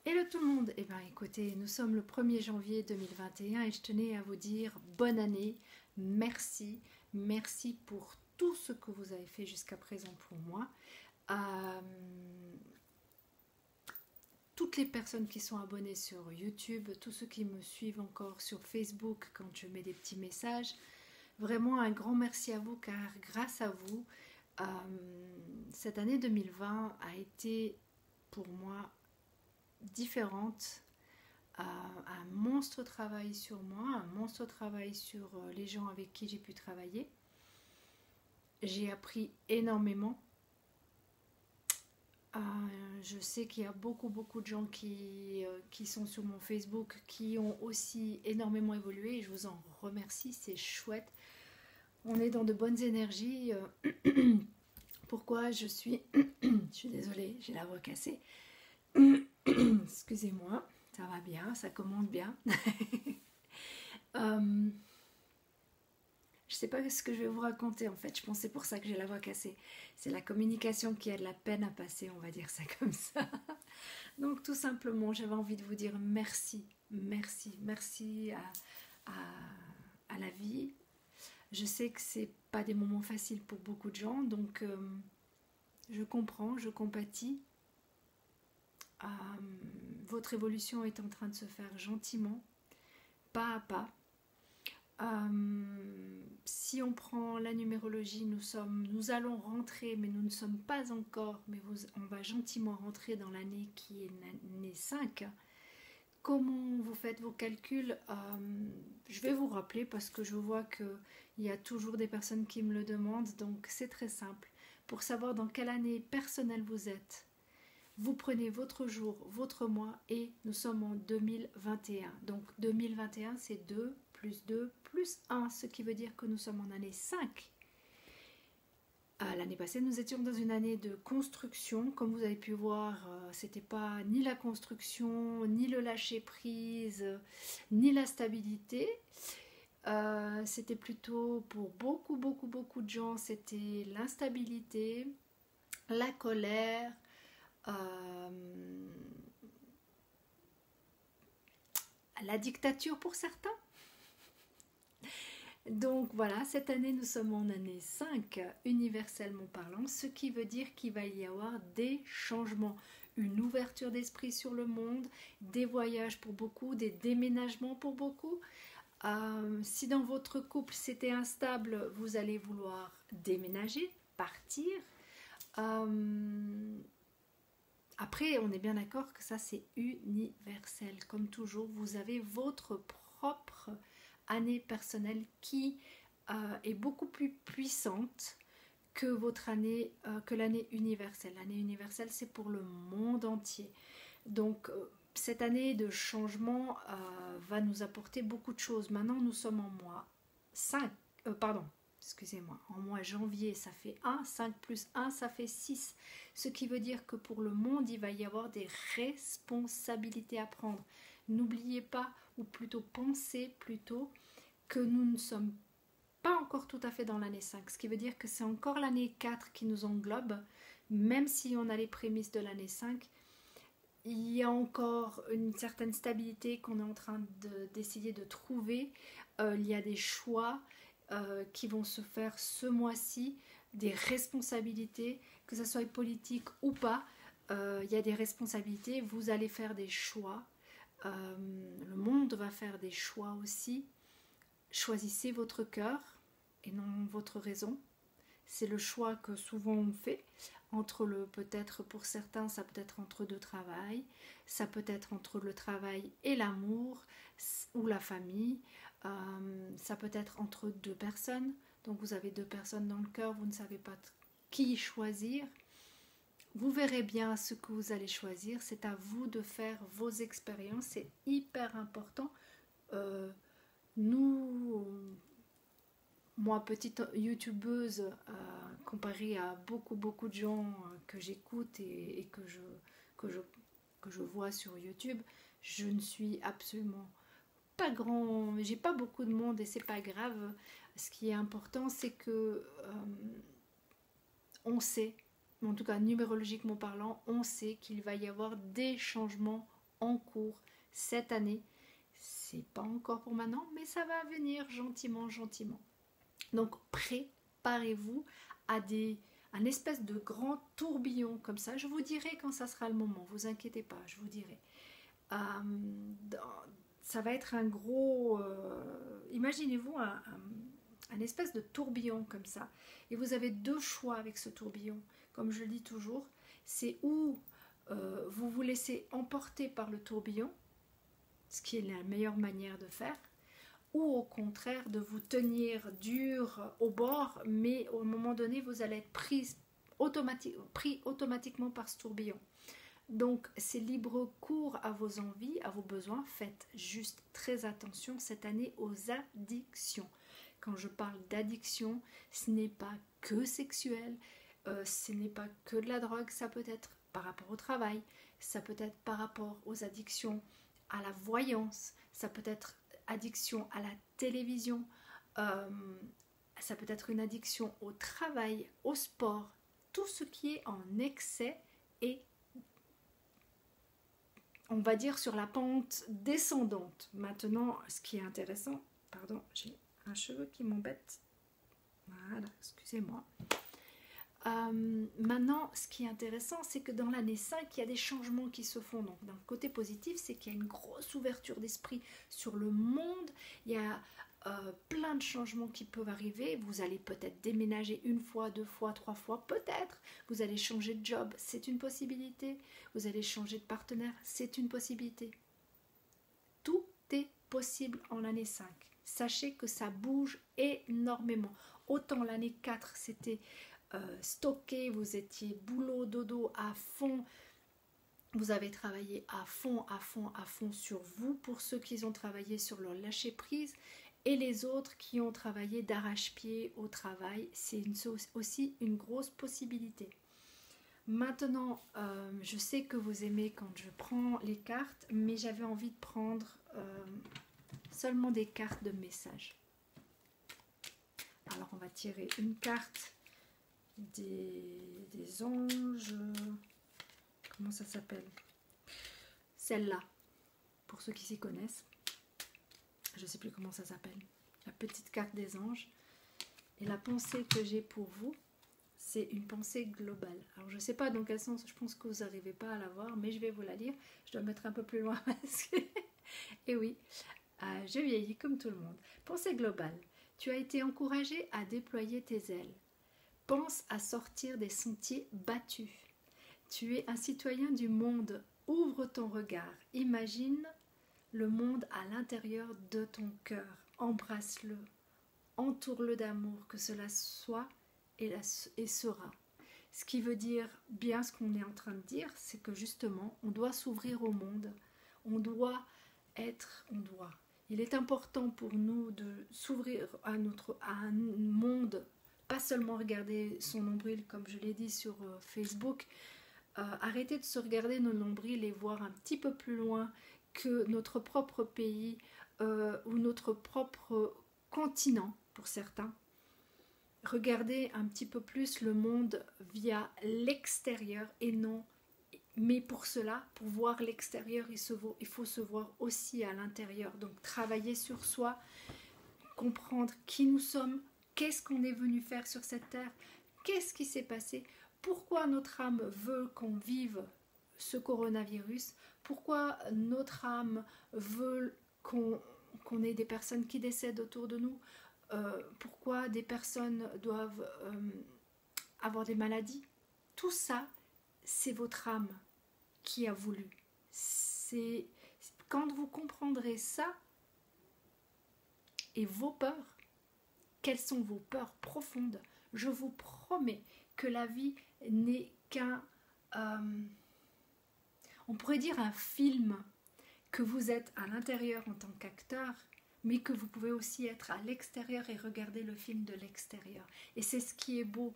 Hello tout le monde. Eh bien écoutez, nous sommes le 1er janvier 2021 et je tenais à vous dire bonne année, merci, merci pour tout ce que vous avez fait jusqu'à présent pour moi. Euh, Toutes les personnes qui sont abonnées sur YouTube, tous ceux qui me suivent encore sur Facebook quand je mets des petits messages, vraiment un grand merci à vous car grâce à vous, euh, cette année 2020 a été pour moi différente. Un monstre travail sur moi, un monstre travail sur les gens avec qui j'ai pu travailler. J'ai appris énormément. Euh, je sais qu'il y a beaucoup de gens qui sont sur mon Facebook qui ont aussi énormément évolué et je vous en remercie, c'est chouette. On est dans de bonnes énergies. Pourquoi je suis... je suis désolée, j'ai la voix cassée. Excusez-moi, ça va bien, ça commande bien. euh, Je sais pas ce que je vais vous raconter en fait. Je pense que c'est pour ça que j'ai la voix cassée. C'est la communication qui a de la peine à passer, on va dire ça comme ça. Donc tout simplement, j'avais envie de vous dire merci, merci, merci à la vie. Je sais que c'est pas des moments faciles pour beaucoup de gens, donc je comprends, je compatis. Euh, Votre évolution est en train de se faire gentiment, pas à pas. Si on prend la numérologie, nous allons rentrer, mais nous ne sommes pas encore, mais on va gentiment rentrer dans l'année qui est l'année 5. Comment vous faites vos calculs? Je vais vous rappeler parce que je vois qu'il y a toujours des personnes qui me le demandent, donc c'est très simple. Pour savoir dans quelle année personnelle vous êtes, vous prenez votre jour, votre mois et nous sommes en 2021. Donc 2021 c'est 2 plus 2 plus 1, ce qui veut dire que nous sommes en année 5. L'année passée nous étions dans une année de construction. Comme vous avez pu voir, c'était pas ni la construction, ni le lâcher prise, ni la stabilité. C'était plutôt pour beaucoup de gens, c'était l'instabilité, la colère, la dictature pour certains. Donc voilà, cette année nous sommes en année 5, universellement parlant, ce qui veut dire qu'il va y avoir des changements, une ouverture d'esprit sur le monde, des voyages pour beaucoup, des déménagements pour beaucoup. Si dans votre couple c'était instable, vous allez vouloir déménager, partir. Après, on est bien d'accord que ça c'est universel. Comme toujours, vous avez votre propre année personnelle qui est beaucoup plus puissante que votre année, que l'année universelle. L'année universelle, c'est pour le monde entier. Donc, cette année de changement va nous apporter beaucoup de choses. Maintenant, nous sommes en mois 5, excusez-moi, en mois janvier, ça fait 1, 5 plus 1, ça fait 6. Ce qui veut dire que pour le monde, il va y avoir des responsabilités à prendre. N'oubliez pas, ou plutôt pensez plutôt, que nous ne sommes pas encore tout à fait dans l'année 5. Ce qui veut dire que c'est encore l'année 4 qui nous englobe, même si on a les prémices de l'année 5. Il y a encore une certaine stabilité qu'on est en train d'essayer de trouver. Il y a des choix qui vont se faire ce mois-ci, des responsabilités, que ce soit politique ou pas. Il y a des responsabilités, vous allez faire des choix. Le monde va faire des choix aussi. Choisissez votre cœur et non votre raison. C'est le choix que souvent on fait entre peut-être pour certains, ça peut être entre deux travails, ça peut être entre le travail et l'amour ou la famille, ça peut être entre deux personnes. Donc vous avez deux personnes dans le cœur, vous ne savez pas qui choisir. Vous verrez bien ce que vous allez choisir, c'est à vous de faire vos expériences, c'est hyper important. Moi, petite youtubeuse, comparée à beaucoup de gens que j'écoute et que je vois sur YouTube, je ne suis absolument pas grand, j'ai pas beaucoup de monde et c'est pas grave. Ce qui est important, c'est que on sait, en tout cas numérologiquement parlant, on sait qu'il va y avoir des changements en cours cette année. C'est pas encore pour maintenant, mais ça va venir gentiment, gentiment. Donc préparez-vous à un espèce de grand tourbillon comme ça. Je vous dirai quand ça sera le moment, vous inquiétez pas, je vous dirai. Ça va être un gros... imaginez-vous un espèce de tourbillon comme ça. Et vous avez deux choix avec ce tourbillon. Comme je le dis toujours, c'est où vous vous laissez emporter par le tourbillon, ce qui est la meilleure manière de faire, ou au contraire de vous tenir dur au bord, mais au moment donné, vous allez être pris automatiquement par ce tourbillon. Donc, c'est libre cours à vos envies, à vos besoins. Faites juste très attention cette année aux addictions. Quand je parle d'addiction, ce n'est pas que sexuel, ce n'est pas que de la drogue, ça peut être par rapport au travail, ça peut être par rapport aux addictions à la voyance, ça peut être addiction à la télévision, ça peut être une addiction au travail, au sport, tout ce qui est en excès est, on va dire, sur la pente descendante. Maintenant, ce qui est intéressant, pardon, j'ai un cheveu qui m'embête, voilà, excusez-moi. Maintenant, ce qui est intéressant, c'est que dans l'année 5, il y a des changements qui se font. Donc, d'un côté positif, c'est qu'il y a une grosse ouverture d'esprit sur le monde. Il y a plein de changements qui peuvent arriver. Vous allez peut-être déménager une fois, deux fois, trois fois, peut-être. Vous allez changer de job, c'est une possibilité. Vous allez changer de partenaire, c'est une possibilité. Tout est possible en l'année 5. Sachez que ça bouge énormément. Autant l'année 4, c'était stocké, vous étiez boulot, dodo à fond. Vous avez travaillé à fond, à fond, à fond sur vous, pour ceux qui ont travaillé sur leur lâcher-prise, et les autres qui ont travaillé d'arrache-pied au travail. C'est aussi une grosse possibilité. Maintenant, je sais que vous aimez quand je prends les cartes, mais j'avais envie de prendre seulement des cartes de messages. Alors, on va tirer une carte des anges. Comment ça s'appelle? Celle-là, pour ceux qui s'y connaissent. Je ne sais plus comment ça s'appelle. La petite carte des anges. Et la pensée que j'ai pour vous, c'est une pensée globale. Alors, je ne sais pas dans quel sens, je pense que vous n'arrivez pas à la voir, mais je vais vous la lire. Je dois me mettre un peu plus loin parce que... Et oui, je vieillis comme tout le monde. Pensée globale. Tu as été encouragé à déployer tes ailes. Pense à sortir des sentiers battus. Tu es un citoyen du monde. Ouvre ton regard. Imagine le monde à l'intérieur de ton cœur. Embrasse-le. Entoure-le d'amour, que cela soit et sera. Ce qui veut dire bien ce qu'on est en train de dire, c'est que justement, on doit s'ouvrir au monde. Il est important pour nous de s'ouvrir à un monde, pas seulement regarder son nombril, comme je l'ai dit sur Facebook, arrêter de se regarder nos nombrils et voir un petit peu plus loin que notre propre pays ou notre propre continent pour certains. Regarder un petit peu plus le monde via l'extérieur et non, mais pour cela, pour voir l'extérieur, il faut se voir aussi à l'intérieur. Donc travailler sur soi, comprendre qui nous sommes, qu'est-ce qu'on est venu faire sur cette terre, qu'est-ce qui s'est passé, pourquoi notre âme veut qu'on vive ce coronavirus, pourquoi notre âme veut qu'on ait des personnes qui décèdent autour de nous, pourquoi des personnes doivent avoir des maladies. Tout ça, c'est votre âme qui a voulu. Quand vous comprendrez ça et vos peurs, quelles sont vos peurs profondes, je vous promets que la vie n'est qu'un, on pourrait dire un film, que vous êtes à l'intérieur en tant qu'acteur, mais que vous pouvez aussi être à l'extérieur et regarder le film de l'extérieur. Et c'est ce qui est beau.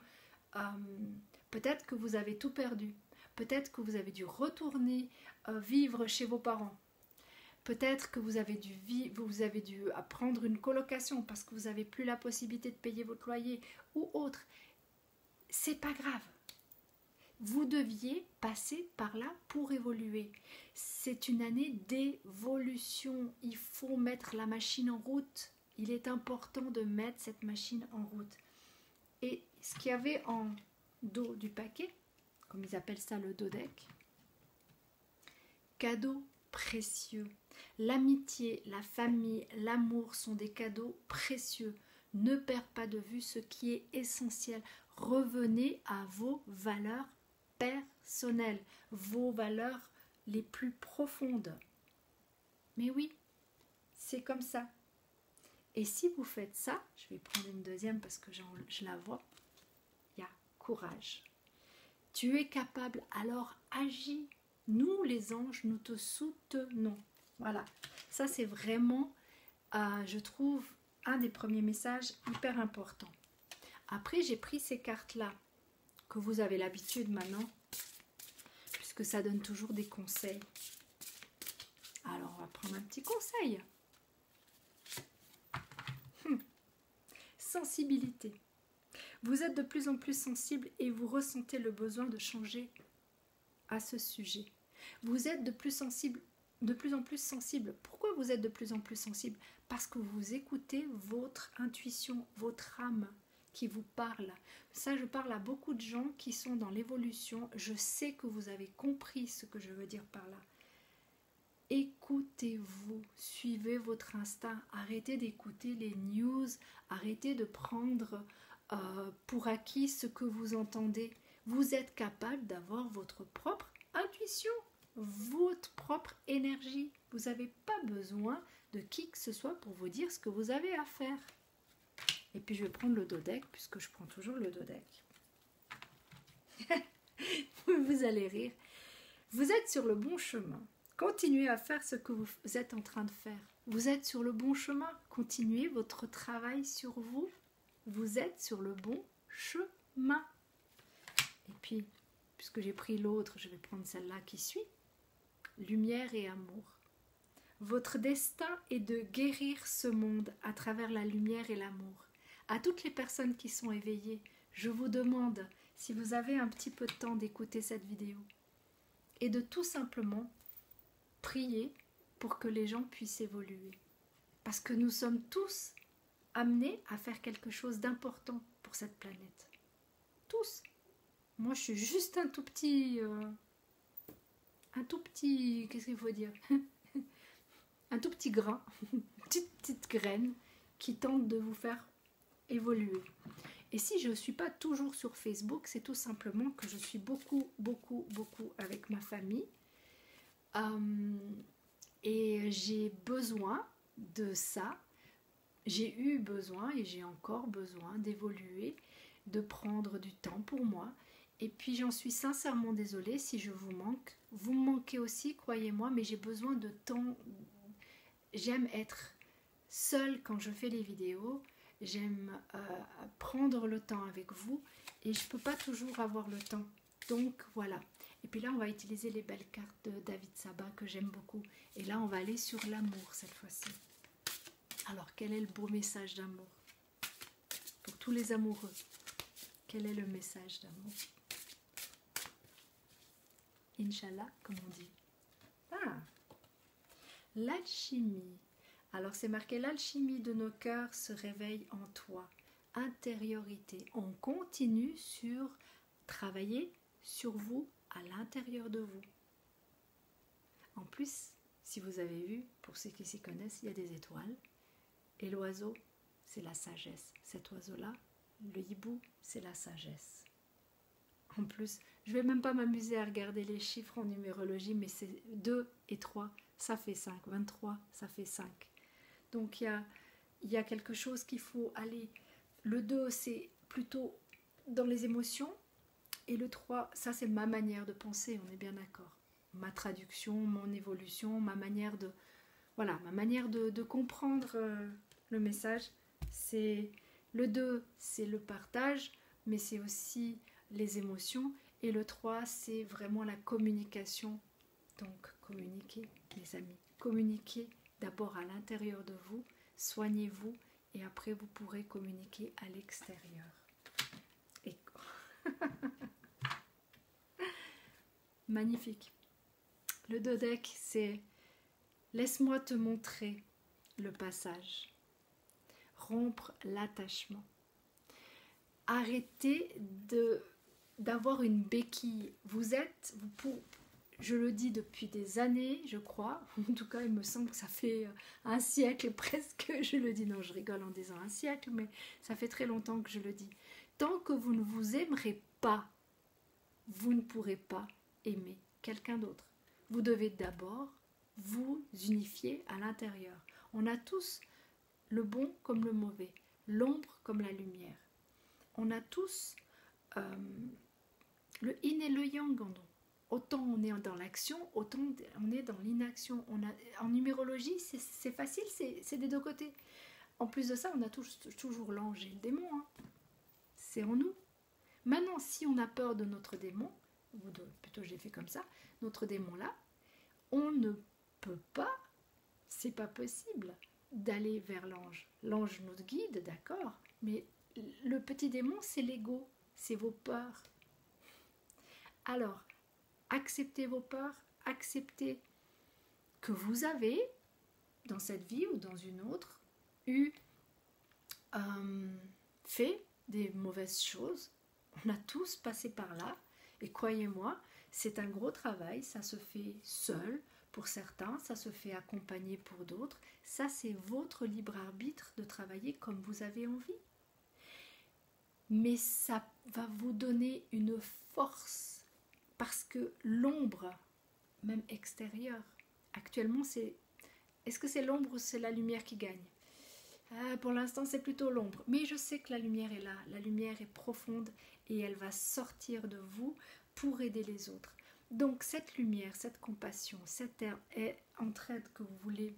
Peut-être que vous avez tout perdu. Peut-être que vous avez dû retourner vivre chez vos parents. Peut-être que vous avez dû prendre une colocation parce que vous n'avez plus la possibilité de payer votre loyer ou autre. C'est pas grave. vous deviez passer par là pour évoluer. C'est une année d'évolution. Il faut mettre la machine en route. Il est important de mettre cette machine en route. Et ce qu'il y avait en dos du paquet, comme ils appellent ça le dos deck, cadeaux précieux. L'amitié, la famille, l'amour sont des cadeaux précieux. Ne perds pas de vue ce qui est essentiel. Revenez à vos valeurs personnelles, vos valeurs les plus profondes. Mais oui, c'est comme ça. Et si vous faites ça, je vais prendre une deuxième parce que je la vois, il y a courage. Tu es capable, alors agis. Nous, les anges, nous te soutenons. Voilà, ça c'est vraiment, je trouve, un des premiers messages hyper importants. Après, j'ai pris ces cartes-là, que vous avez l'habitude maintenant, puisque ça donne toujours des conseils. Alors, on va prendre un petit conseil. Sensibilité. Vous êtes de plus en plus sensible et vous ressentez le besoin de changer à ce sujet. Vous êtes de plus en plus sensible. Pourquoi vous êtes de plus en plus sensible? Parce que vous écoutez votre intuition, votre âme qui vous parle. Ça, je parle à beaucoup de gens qui sont dans l'évolution. Je sais que vous avez compris ce que je veux dire par là. Écoutez-vous, suivez votre instinct, arrêtez d'écouter les news, arrêtez de prendre pour acquis ce que vous entendez. Vous êtes capable d'avoir votre propre intuition, votre propre énergie. Vous n'avez pas besoin de qui que ce soit pour vous dire ce que vous avez à faire. Et puis je vais prendre le dos deck, puisque je prends toujours le dos deck. Vous allez rire. Vous êtes sur le bon chemin. Continuez à faire ce que vous êtes en train de faire. Vous êtes sur le bon chemin. Continuez votre travail sur vous. Vous êtes sur le bon chemin. Et puis, puisque j'ai pris l'autre, je vais prendre celle-là qui suit. Lumière et amour. Votre destin est de guérir ce monde à travers la lumière et l'amour. À toutes les personnes qui sont éveillées, je vous demande, si vous avez un petit peu de temps d'écouter cette vidéo, et de tout simplement prier pour que les gens puissent évoluer. Parce que nous sommes tous amenés à faire quelque chose d'important pour cette planète. Tous. Moi, je suis juste un tout petit... qu'est-ce qu'il faut dire? Un tout petit grain, une petite graine qui tente de vous faire évoluer. Et si je ne suis pas toujours sur Facebook, c'est tout simplement que je suis beaucoup avec ma famille. Et j'ai besoin de ça. J'ai eu besoin et j'ai encore besoin d'évoluer, de prendre du temps pour moi. Et puis j'en suis sincèrement désolée si je vous manque. Vous me manquez aussi, croyez-moi, mais j'ai besoin de temps. J'aime être seule quand je fais les vidéos. J'aime prendre le temps avec vous et je ne peux pas toujours avoir le temps. Donc voilà. Et puis là, on va utiliser les belles cartes de David Sabat que j'aime beaucoup. Et là, on va aller sur l'amour cette fois-ci. Alors, quel est le beau message d'amour? Pour tous les amoureux, quel est le message d'amour? Inch'Allah, comme on dit. Ah, l'alchimie. Alors, c'est marqué, l'alchimie de nos cœurs se réveille en toi. Intériorité. On continue sur travailler sur vous, à l'intérieur de vous. En plus, si vous avez vu, pour ceux qui s'y connaissent, il y a des étoiles. Et l'oiseau, c'est la sagesse. Cet oiseau-là, le hibou, c'est la sagesse. En plus, je ne vais même pas m'amuser à regarder les chiffres en numérologie, mais c'est 2 et 3, ça fait 5. 23, ça fait 5. Donc, il y a quelque chose qu'il faut aller. Le 2, c'est plutôt dans les émotions. Et le 3, ça, c'est ma manière de penser, on est bien d'accord. Ma traduction, mon évolution, ma manière de... Voilà, ma manière de comprendre le message. C'est le 2, c'est le partage, mais c'est aussi les émotions. Et le 3, c'est vraiment la communication. Donc, communiquez, les amis. Communiquez d'abord à l'intérieur de vous, soignez-vous, et après, vous pourrez communiquer à l'extérieur. Et... magnifique. Le dodec, c'est laisse-moi te montrer le passage. Rompre l'attachement. Arrêtez d'avoir une béquille. Je le dis depuis des années, je crois. En tout cas, il me semble que ça fait un siècle presque. Je le dis, non, je rigole en disant un siècle, mais ça fait très longtemps que je le dis. Tant que vous ne vous aimerez pas, vous ne pourrez pas aimer quelqu'un d'autre. Vous devez d'abord vous unifier à l'intérieur. On a tous le bon comme le mauvais, l'ombre comme la lumière. On a tous le yin et le yang en nous. Autant on est dans l'action, autant on est dans l'inaction. En numérologie, c'est facile, c'est des deux côtés. En plus de ça, on a toujours l'ange et le démon. Hein. C'est en nous. Maintenant, si on a peur de notre démon, ou plutôt j'ai fait comme ça, notre démon là, on ne peut pas, c'est pas possible d'aller vers l'ange. L'ange nous guide, d'accord, mais le petit démon, c'est l'ego, c'est vos peurs. Alors, acceptez vos peurs, acceptez que vous avez, dans cette vie ou dans une autre, fait des mauvaises choses. On a tous passé par là, et croyez-moi, c'est un gros travail, ça se fait seul pour certains, ça se fait accompagné pour d'autres. Ça, c'est votre libre arbitre de travailler comme vous avez envie. Mais ça va vous donner une force, parce que l'ombre, même extérieure, actuellement, est-ce que c'est l'ombre ou c'est la lumière qui gagne? Pour l'instant, c'est plutôt l'ombre. Mais je sais que la lumière est là. La lumière est profonde et elle va sortir de vous pour aider les autres. Donc, cette lumière, cette compassion, cette entraide que vous voulez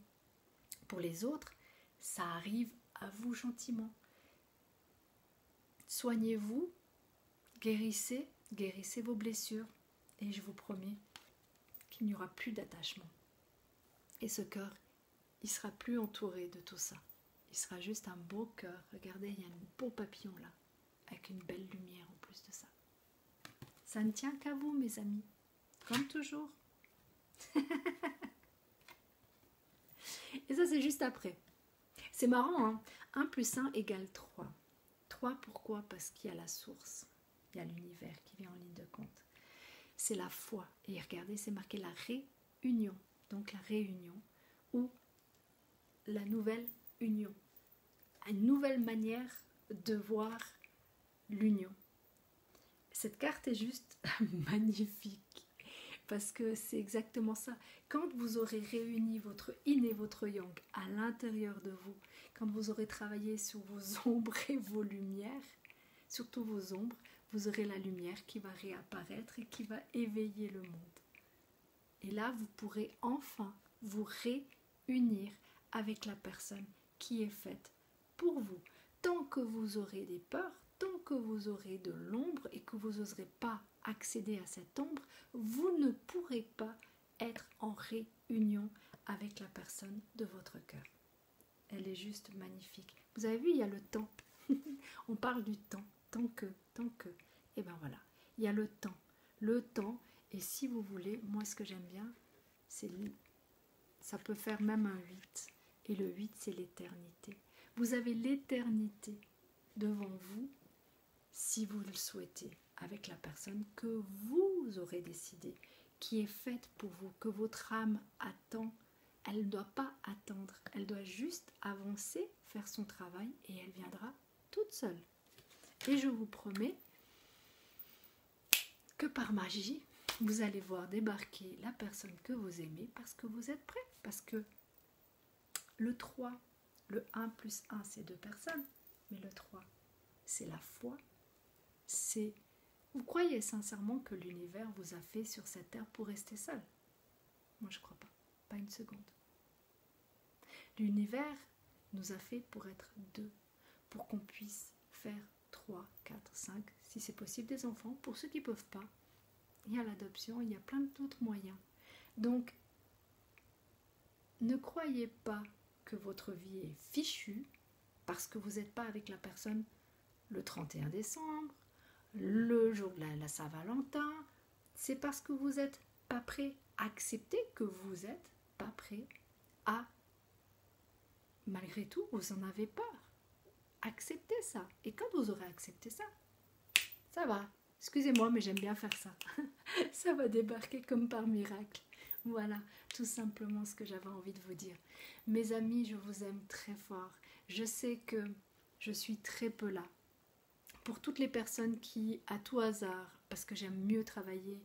pour les autres, ça arrive à vous gentiment. Soignez-vous, guérissez vos blessures et je vous promets qu'il n'y aura plus d'attachement. Et ce cœur, il sera plus entouré de tout ça. Il sera juste un beau cœur. Regardez, il y a un beau papillon là, avec une belle lumière en plus de ça. Ça ne tient qu'à vous, mes amis. Comme toujours. Et ça, c'est juste après. C'est marrant, hein. 1 plus 1 égale 3. 3, pourquoi? Parce qu'il y a la source. Il y a l'univers qui vient en ligne de compte. C'est la foi. Et regardez, c'est marqué la réunion. Donc la réunion ou la nouvelle union. Une nouvelle manière de voir l'union. Cette carte est juste magnifique parce que c'est exactement ça. Quand vous aurez réuni votre yin et votre yang à l'intérieur de vous, quand vous aurez travaillé sur vos ombres et vos lumières, surtout vos ombres, vous aurez la lumière qui va réapparaître et qui va éveiller le monde. Et là, vous pourrez enfin vous réunir avec la personne qui est faite pour vous. Tant que vous aurez des peurs, tant que vous aurez de l'ombre et que vous n'oserez pas accéder à cette ombre, vous ne pourrez pas être en réunion avec la personne de votre cœur. Elle est juste magnifique. Vous avez vu, il y a le temps. On parle du temps. Tant que. Et ben voilà, il y a le temps. Le temps, et si vous voulez, moi ce que j'aime bien, ça peut faire même un 8. Et le 8, c'est l'éternité. Vous avez l'éternité devant vous, si vous le souhaitez, avec la personne que vous aurez décidé, qui est faite pour vous, que votre âme attend. Elle ne doit pas attendre, elle doit juste avancer, faire son travail, et elle viendra toute seule. Et je vous promets que par magie, vous allez voir débarquer la personne que vous aimez parce que vous êtes prêts, parce que le 3, le 1 plus 1, c'est 2 personnes, mais le 3, c'est la foi. Vous croyez sincèrement que l'univers vous a fait sur cette terre pour rester seul? Moi, je ne crois pas. Pas une seconde. L'univers nous a fait pour être 2, pour qu'on puisse faire 3, 4, 5, si c'est possible, des enfants. Pour ceux qui ne peuvent pas, il y a l'adoption, il y a plein d'autres moyens. Donc, ne croyez pas que votre vie est fichue parce que vous n'êtes pas avec la personne le 31 décembre, le jour de la Saint-Valentin. c'est parce que vous n'êtes pas prêt. Acceptez que vous n'êtes pas prêt à, malgré tout, vous en avez peur. Acceptez ça. Et quand vous aurez accepté ça, ça va. Excusez-moi, mais j'aime bien faire ça. Ça va débarquer comme par miracle. Voilà, tout simplement ce que j'avais envie de vous dire. Mes amis, je vous aime très fort. Je sais que je suis très peu là. Pour toutes les personnes qui, à tout hasard, parce que j'aime mieux travailler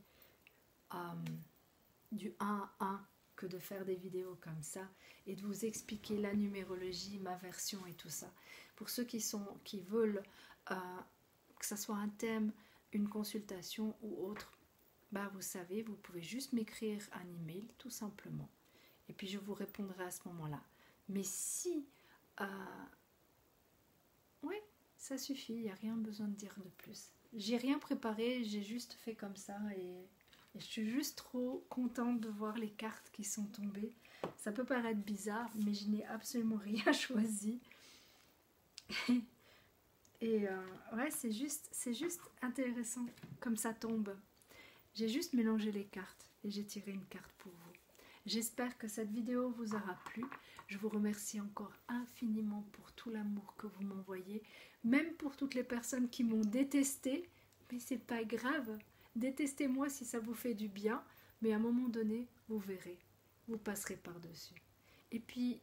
du 1 à 1 que de faire des vidéos comme ça et de vous expliquer la numérologie, ma version et tout ça. Pour ceux qui veulent que ça soit un thème, une consultation ou autre, bah vous savez, vous pouvez juste m'écrire un email tout simplement et puis je vous répondrai à ce moment-là. Mais si ouais, ça suffit, il n'y a rien besoin de dire de plus. J'ai rien préparé, j'ai juste fait comme ça et je suis juste trop contente de voir les cartes qui sont tombées. Ça peut paraître bizarre, mais je n'ai absolument rien choisi. Et ouais, c'est juste intéressant comme ça tombe. J'ai juste mélangé les cartes et j'ai tiré une carte pour vous. J'espère que cette vidéo vous aura plu. Je vous remercie encore infiniment pour tout l'amour que vous m'envoyez, même pour toutes les personnes qui m'ont détesté, mais c'est pas grave. Détestez-moi si ça vous fait du bien, mais à un moment donné, vous verrez, vous passerez par-dessus. Et puis,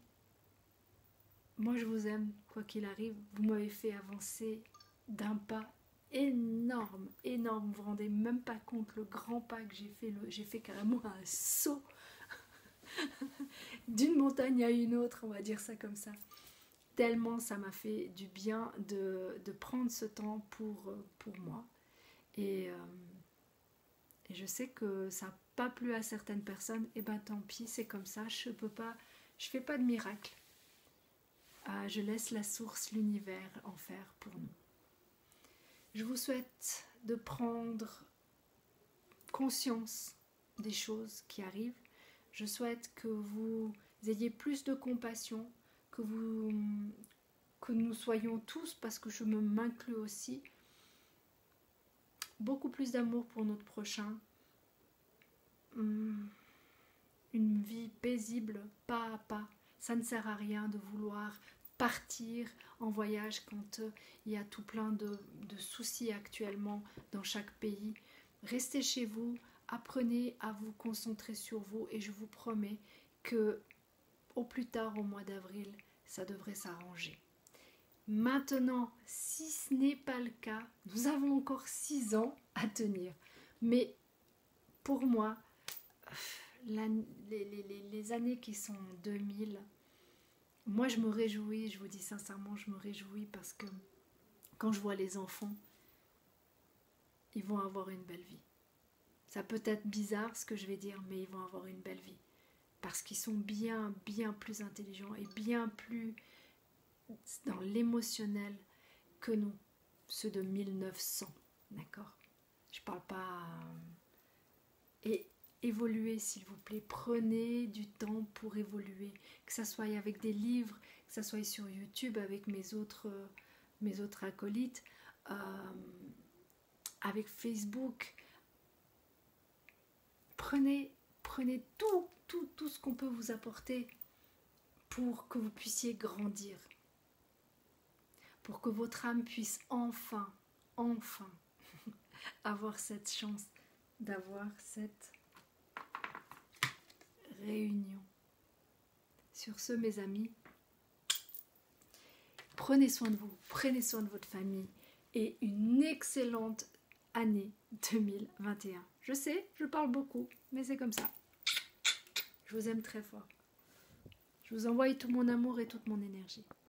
moi je vous aime, quoi qu'il arrive, vous m'avez fait avancer d'un pas énorme, énorme, vous vous rendez même pas compte le grand pas que j'ai fait carrément un saut d'une montagne à une autre, on va dire ça comme ça. Tellement ça m'a fait du bien de prendre ce temps pour moi. Et je sais que ça n'a pas plu à certaines personnes, et ben tant pis, c'est comme ça, je fais pas de miracle. Je laisse la source, l'univers en faire pour nous. Je vous souhaite de prendre conscience des choses qui arrivent. Je souhaite que vous ayez plus de compassion, que nous soyons tous, parce que je m'inclus aussi, beaucoup plus d'amour pour notre prochain, une vie paisible, pas à pas. Ça ne sert à rien de vouloir partir en voyage quand il y a tout plein de soucis actuellement dans chaque pays. Restez chez vous, apprenez à vous concentrer sur vous et je vous promets que au plus tard au mois d'avril, ça devrait s'arranger. Maintenant, si ce n'est pas le cas, nous avons encore 6 ans à tenir. Mais pour moi, les années qui sont en 2000, moi je me réjouis, je vous dis sincèrement, je me réjouis parce que quand je vois les enfants, ils vont avoir une belle vie. Ça peut être bizarre ce que je vais dire, mais ils vont avoir une belle vie. Parce qu'ils sont bien, bien plus intelligents et bien plus dans l'émotionnel que nous, ceux de 1900, d'accord? Je parle pas... Et évoluez s'il vous plaît, prenez du temps pour évoluer, que ça soit avec des livres, que ça soit sur YouTube avec mes autres acolytes, avec Facebook. Prenez tout ce qu'on peut vous apporter pour que vous puissiez grandir, pour que votre âme puisse enfin avoir cette chance d'avoir cette réunion. Sur ce, mes amis, prenez soin de vous, prenez soin de votre famille et une excellente année 2021. Je sais, je parle beaucoup, mais c'est comme ça. Je vous aime très fort. Je vous envoie tout mon amour et toute mon énergie.